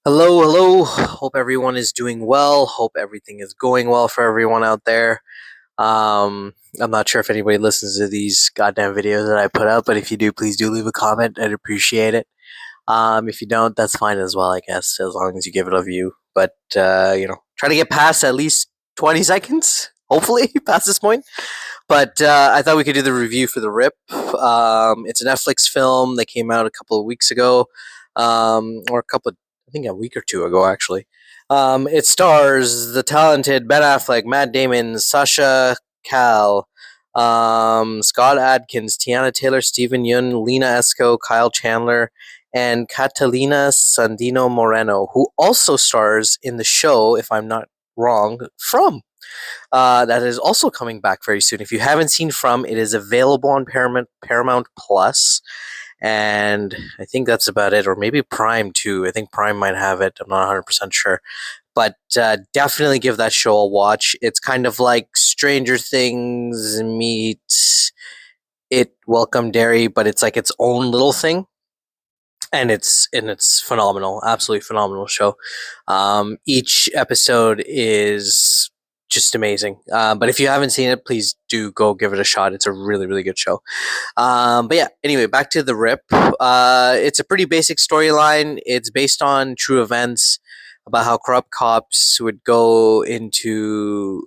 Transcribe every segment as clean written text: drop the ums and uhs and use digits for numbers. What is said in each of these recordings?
Hello, hello. Hope everyone is doing well. Hope everything is going well for everyone out there. I'm not sure if anybody listens to these goddamn videos that I put up, but if you do, please do leave a comment. I'd appreciate it. If you don't, that's fine as well, I guess, as long as you give it a view. But try to get past at least 20 seconds, hopefully, past this point. But I thought we could do the review for The Rip. It's a Netflix film that came out a couple of weeks ago, or I think a week or two ago, actually. It stars the talented Ben Affleck, Matt Damon, Sasha Cal, Scott Adkins, Tiana Taylor, Stephen Yun, Lena Esco, Kyle Chandler, and Catalina Sandino Moreno, who also stars in the show, if I'm not wrong, From that is also coming back very soon. If you haven't seen From, it is available on Paramount Plus, and I think that's about it, or maybe Prime too. I think Prime might have it. I'm not 100% sure, but definitely give that show a watch. It's kind of like Stranger Things meets It Welcome Dairy, but it's like its own little thing. And it's phenomenal, absolutely phenomenal show. Each episode is just amazing. But if you haven't seen it, please do go give it a shot. It's a really really good show. But yeah, anyway, back to The Rip. It's a pretty basic storyline. It's based on true events about how corrupt cops would go into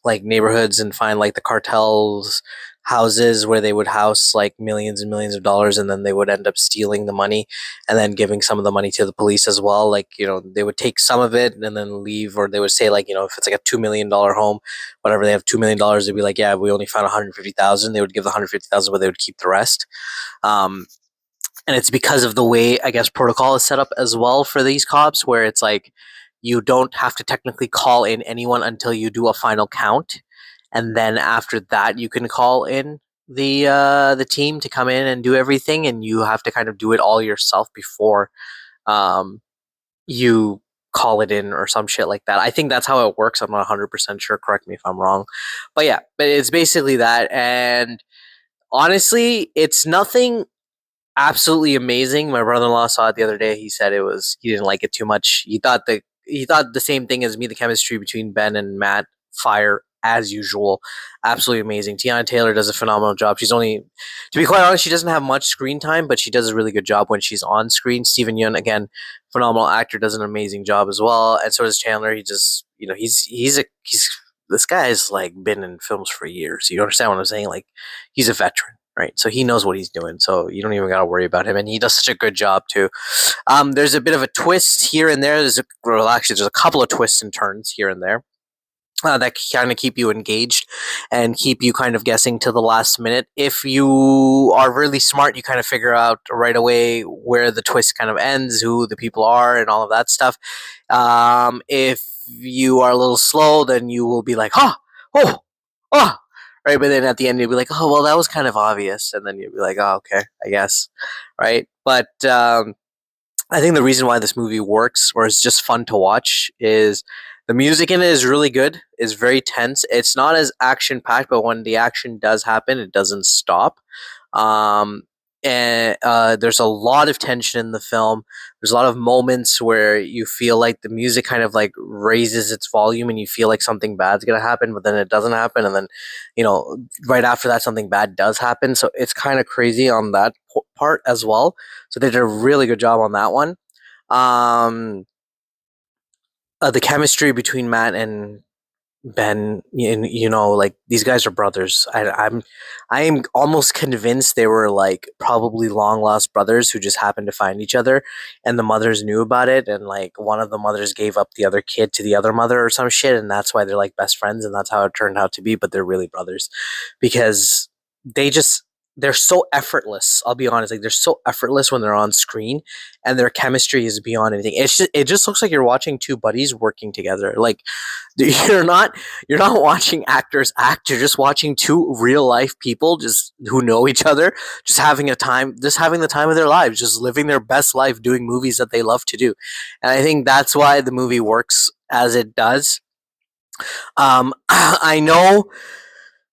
like neighborhoods and find like the cartels houses where they would house like millions and millions of dollars, and then they would end up stealing the money and then giving some of the money to the police as well. Like, they would take some of it and then leave, or they would say, like, if it's like a $2 million home, whatever, they have $2 million, they'd be like, yeah, we only found 150,000. They would give the 150,000, but they would keep the rest. um and it's because of the way, I guess, protocol is set up as well for these cops, where it's like you don't have to technically call in anyone until you do a final count, and then after that you can call in the team to come in and do everything, and you have to kind of do it all yourself before um you call it in or some shit like that. I think that's how it works. I'm not 100% sure. Correct me if I'm wrong. But yeah, but it's basically that. And honestly, it's nothing absolutely amazing. My brother-in-law saw it the other day. He said he didn't like it too much. He thought the same thing as me. The chemistry between Ben and Matt, fire as usual, absolutely amazing. Tiana Taylor does a phenomenal job. To be quite honest, she doesn't have much screen time, but she does a really good job when she's on screen. Stephen Yeun, again, phenomenal actor, does an amazing job as well, and so does Chandler. He just, he's this guy's like been in films for years. You understand what I'm saying? Like, he's a veteran, right? So he knows what he's doing. So you don't even got to worry about him, and he does such a good job too. There's a bit of a twist here and there. There's a couple of twists and turns here and there. That kind of keep you engaged and keep you kind of guessing to the last minute. If you are really smart, you kind of figure out right away where the twist kind of ends, who the people are, and all of that stuff. If you are a little slow, then you will be like, oh, oh, right. But then at the end, you'll be like, oh, well, that was kind of obvious. And then you'll be like, oh, okay, I guess. Right. But I think the reason why this movie works, or is just fun to watch, is the music in it is really good. It's very tense. It's not as action packed, but when the action does happen, it doesn't stop. Um, and there's a lot of tension in the film. There's a lot of moments where you feel like the music kind of like raises its volume, and you feel like something bad's gonna happen, but then it doesn't happen, and then right after that, something bad does happen. So it's kind of crazy on that part as well. So they did a really good job on that one. Um, the chemistry between Matt and Ben, like, these guys are brothers. I am almost convinced they were like probably long lost brothers who just happened to find each other, and the mothers knew about it, and like one of the mothers gave up the other kid to the other mother or some shit, and that's why they're like best friends, and that's how it turned out to be. But they're really brothers because they just they're so effortless. I'll be honest, like, they're so effortless when they're on screen, and their chemistry is beyond anything. It just looks like you're watching two buddies working together. Like, you're not watching actors act. You're just watching two real life people just who know each other, just having the time of their lives, just living their best life, doing movies that they love to do. And I think that's why the movie works as it does. I know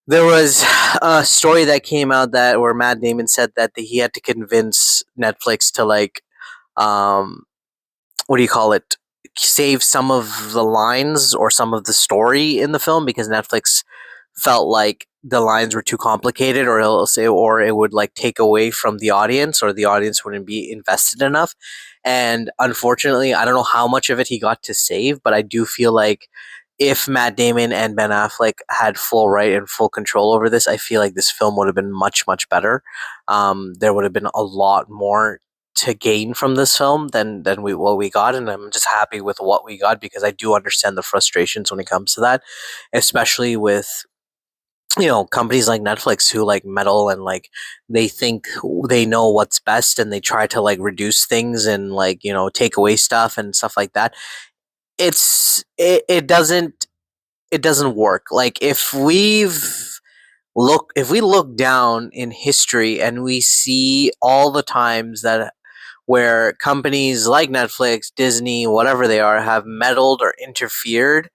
there was a story that came out that where Matt Damon said that he had to convince Netflix to, like, um what do you call it, save some of the lines or some of the story in the film, because Netflix felt like the lines were too complicated, or it'll say, or it would like take away from the audience, or the audience wouldn't be invested enough. And unfortunately, I don't know how much of it he got to save, but I do feel like if Matt Damon and Ben Affleck had full right and full control over this, I feel like this film would have been much, much better. There would have been a lot more to gain from this film than what we got, and I'm just happy with what we got, because I do understand the frustrations when it comes to that, especially with companies like Netflix who like meddle, and like they think they know what's best, and they try to like reduce things and like take away stuff and stuff like that. It doesn't work. Like if we look down in history and we see all the times that where companies like Netflix, Disney, whatever they are, have meddled or interfered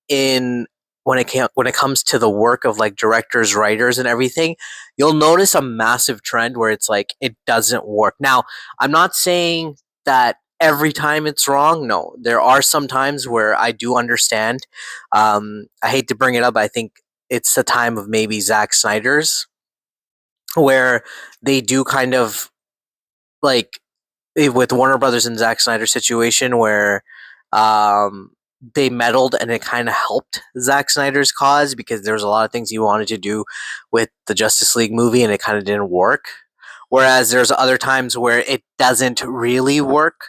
in when it comes to the work of like directors, writers, and everything, you'll notice a massive trend where it's like it doesn't work. Now, I'm not saying that every time it's wrong. No, there are some times where I do understand. I hate to bring it up. I think it's the time of maybe Zack Snyder's, where they do kind of like with Warner Brothers and Zack Snyder situation, where um, they meddled, and it kind of helped Zack Snyder's cause, because there was a lot of things he wanted to do with the Justice League movie, and it kind of didn't work. Whereas there's other times where it doesn't really work,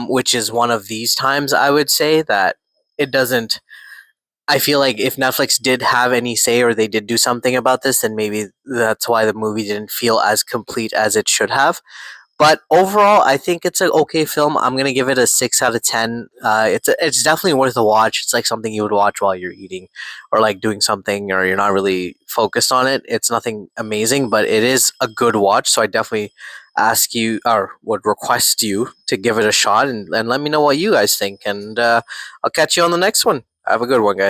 which is one of these times. I would say that it doesn't. I feel like if Netflix did have any say, or they did do something about this, then maybe that's why the movie didn't feel as complete as it should have. But overall, I think it's an okay film. I'm gonna give it a 6 out of 10. It's definitely worth a watch. It's like something you would watch while you're eating, or like doing something, or you're not really focused on it. It's nothing amazing, but it is a good watch. So I definitely ask you, or would request you to give it a shot, and let me know what you guys think. And I'll catch you on the next one. Have a good one, guys.